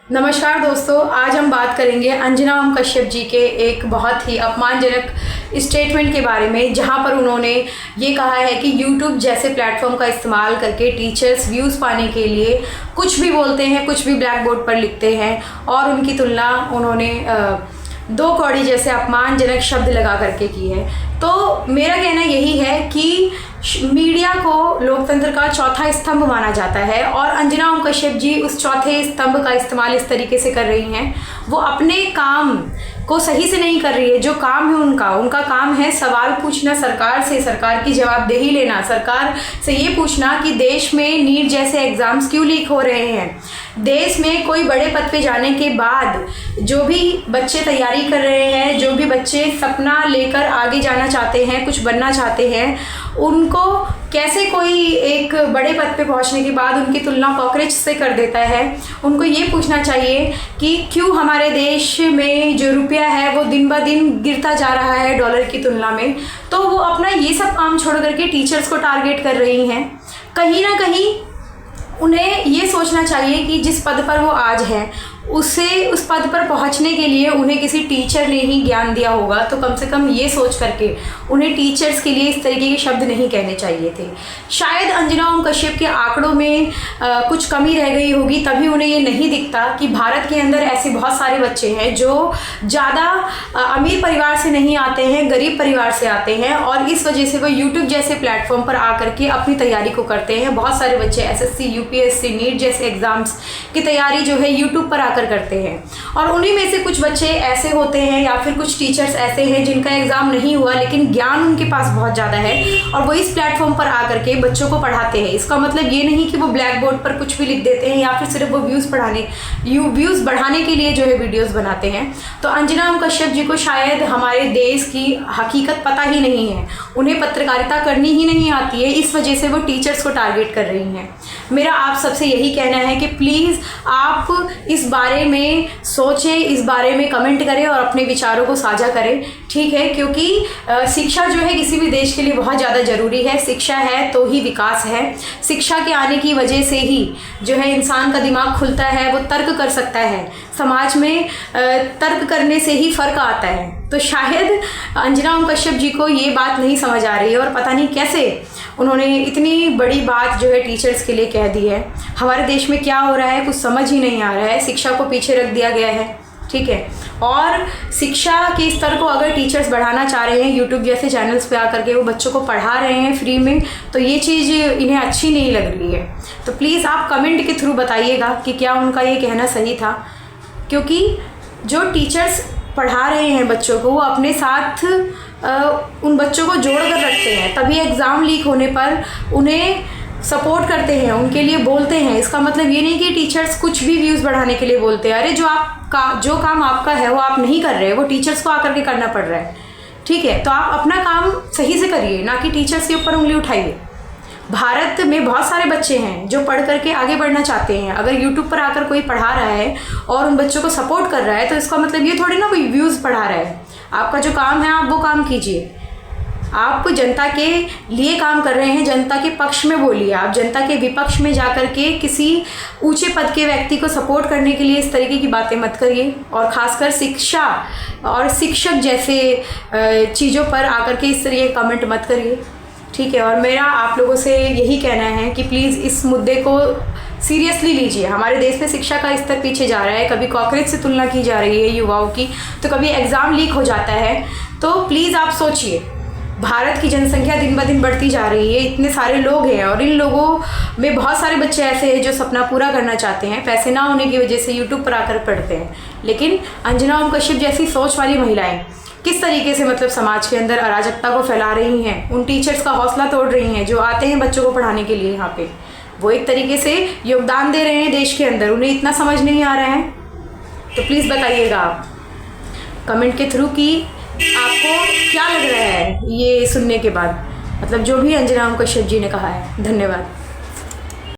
नमस्कार दोस्तों, आज हम बात करेंगे अंजना ओम कश्यप जी के एक बहुत ही अपमानजनक स्टेटमेंट के बारे में, जहां पर उन्होंने ये कहा है कि YouTube जैसे प्लेटफॉर्म का इस्तेमाल करके टीचर्स व्यूज़ पाने के लिए कुछ भी बोलते हैं, कुछ भी ब्लैक बोर्ड पर लिखते हैं और उनकी तुलना उन्होंने दो कौड़ी जैसे अपमानजनक शब्द लगा करके की है। तो मेरा कहना यही है कि मीडिया को लोकतंत्र का चौथा स्तंभ माना जाता है और अंजना ओम कश्यप जी उस चौथे स्तंभ का इस्तेमाल इस तरीके से कर रही हैं। वो अपने काम को सही से नहीं कर रही है। जो काम है उनका काम है सवाल पूछना सरकार से, सरकार की जवाबदेही लेना, सरकार से ये पूछना कि देश में नीट जैसे एग्ज़ाम्स क्यों लीक हो रहे हैं। देश में कोई बड़े पद पे जाने के बाद जो भी बच्चे तैयारी कर रहे हैं, जो भी बच्चे सपना लेकर आगे जाना चाहते हैं, कुछ बनना चाहते हैं, उनको कैसे कोई एक बड़े पद पे पहुंचने के बाद उनकी तुलना कॉकरोच से कर देता है। उनको ये पूछना चाहिए कि क्यों हमारे देश में जो रुपया है वो दिन ब दिन गिरता जा रहा है डॉलर की तुलना में। तो वो अपना ये सब काम छोड़ करके टीचर्स को टारगेट कर रही हैं। कहीं ना कहीं उन्हें ये सोचना चाहिए कि जिस पद पर वो आज हैं उस पद पर पहुंचने के लिए उन्हें किसी टीचर ने ही ज्ञान दिया होगा। तो कम से कम ये सोच करके उन्हें टीचर्स के लिए इस तरीके के शब्द नहीं कहने चाहिए थे। शायद अंजना ओम कश्यप के आंकड़ों में कुछ कमी रह गई होगी, तभी उन्हें ये नहीं दिखता कि भारत के अंदर ऐसे बहुत सारे बच्चे हैं जो ज़्यादा अमीर परिवार से नहीं आते हैं, गरीब परिवार से आते हैं और इस वजह से वो यूट्यूब जैसे प्लेटफॉर्म पर आकर के अपनी तैयारी को करते हैं। बहुत सारे बच्चे SSC, UPSC, नीट जैसे एग्ज़ाम्स की तैयारी जो है यूट्यूब पर करते हैं और उन्हीं में से कुछ बच्चे ऐसे होते हैं या फिर कुछ टीचर्स ऐसे हैं जिनका एग्जाम नहीं हुआ लेकिन ज्ञान उनके पास बहुत ज़्यादा है और वो इस प्लेटफॉर्म पर आकर के बच्चों को पढ़ाते हैं। इसका मतलब ये नहीं कि वो ब्लैक बोर्ड पर कुछ भी लिख देते हैं या फिर सिर्फ वो व्यूज़ बढ़ाने के लिए जो है वीडियोस बनाते हैं। तो अंजना ओम कश्यप जी को शायद हमारे देश की हकीकत पता ही नहीं है, उन्हें पत्रकारिता करनी ही नहीं आती है, इस वजह से वो टीचर्स को टारगेट कर रही हैं। मेरा आप सबसे यही कहना है कि प्लीज़ आप इस बारे में सोचें, इस बारे में कमेंट करें और अपने विचारों को साझा करें, ठीक है। क्योंकि शिक्षा जो है किसी भी देश के लिए बहुत ज़्यादा ज़रूरी है। शिक्षा है तो ही विकास है। शिक्षा के आने की वजह से ही जो है इंसान का दिमाग खुलता है, वो तर्क कर सकता है। समाज में तर्क करने से ही फ़र्क आता है। तो शायद अंजना ओम कश्यप जी को ये बात नहीं समझ आ रही है और पता नहीं कैसे उन्होंने इतनी बड़ी बात जो है टीचर्स के लिए कह दी है। हमारे देश में क्या हो रहा है कुछ समझ ही नहीं आ रहा है। शिक्षा को पीछे रख दिया गया है, ठीक है। और शिक्षा के स्तर को अगर टीचर्स बढ़ाना चाह रहे हैं, यूट्यूब जैसे चैनल्स पे आकर के वो बच्चों को पढ़ा रहे हैं फ्री में, तो ये चीज़ इन्हें अच्छी नहीं लग रही है। तो प्लीज़ आप कमेंट के थ्रू बताइएगा कि क्या उनका ये कहना सही था। क्योंकि जो टीचर्स पढ़ा रहे हैं बच्चों को, वो अपने साथ उन बच्चों को जोड़ कर रखते हैं, तभी एग्ज़ाम लीक होने पर उन्हें सपोर्ट करते हैं, उनके लिए बोलते हैं। इसका मतलब ये नहीं कि टीचर्स कुछ भी व्यूज़ बढ़ाने के लिए बोलते हैं। अरे जो काम आपका है वो आप नहीं कर रहे, वो टीचर्स को आकर के करना पड़ रहा है, ठीक है। तो आप अपना काम सही से करिए, ना कि टीचर्स के ऊपर उंगली उठाइए। भारत में बहुत सारे बच्चे हैं जो पढ़ करके आगे बढ़ना चाहते हैं। अगर यूट्यूब पर आकर कोई पढ़ा रहा है और उन बच्चों को सपोर्ट कर रहा है तो इसका मतलब ये थोड़ी ना कोई व्यूज़ बढ़ा रहा है। आपका जो काम है आप वो काम कीजिए। आप जनता के लिए काम कर रहे हैं, जनता के पक्ष में बोलिए। आप जनता के विपक्ष में जाकर के किसी ऊंचे पद के व्यक्ति को सपोर्ट करने के लिए इस तरीके की बातें मत करिए और ख़ासकर शिक्षा और शिक्षक जैसे चीज़ों पर आकर के इस तरीके कमेंट मत करिए, ठीक है। और मेरा आप लोगों से यही कहना है कि प्लीज़ इस मुद्दे को सीरियसली लीजिए। हमारे देश में शिक्षा का स्तर पीछे जा रहा है, कभी कॉकरोच से तुलना की जा रही है युवाओं की, तो कभी एग्ज़ाम लीक हो जाता है। तो प्लीज़ आप सोचिए, भारत की जनसंख्या दिन ब दिन बढ़ती जा रही है, इतने सारे लोग हैं और इन लोगों में बहुत सारे बच्चे ऐसे हैं जो सपना पूरा करना चाहते हैं, पैसे ना होने की वजह से यूट्यूब पर आकर पढ़ते हैं। लेकिन अंजना ओम कश्यप जैसी सोच वाली महिलाएं किस तरीके से मतलब समाज के अंदर अराजकता को फैला रही हैं, उन टीचर्स का हौसला तोड़ रही हैं जो आते हैं बच्चों को पढ़ाने के लिए यहाँ पे। वो एक तरीके से योगदान दे रहे हैं देश के अंदर, उन्हें इतना समझ नहीं आ रहा है। तो प्लीज़ बताइएगा आप कमेंट के थ्रू कि आपको क्या लग रहा है ये सुनने के बाद, मतलब जो भी अंजना ओम कश्यप जी ने कहा है। धन्यवाद।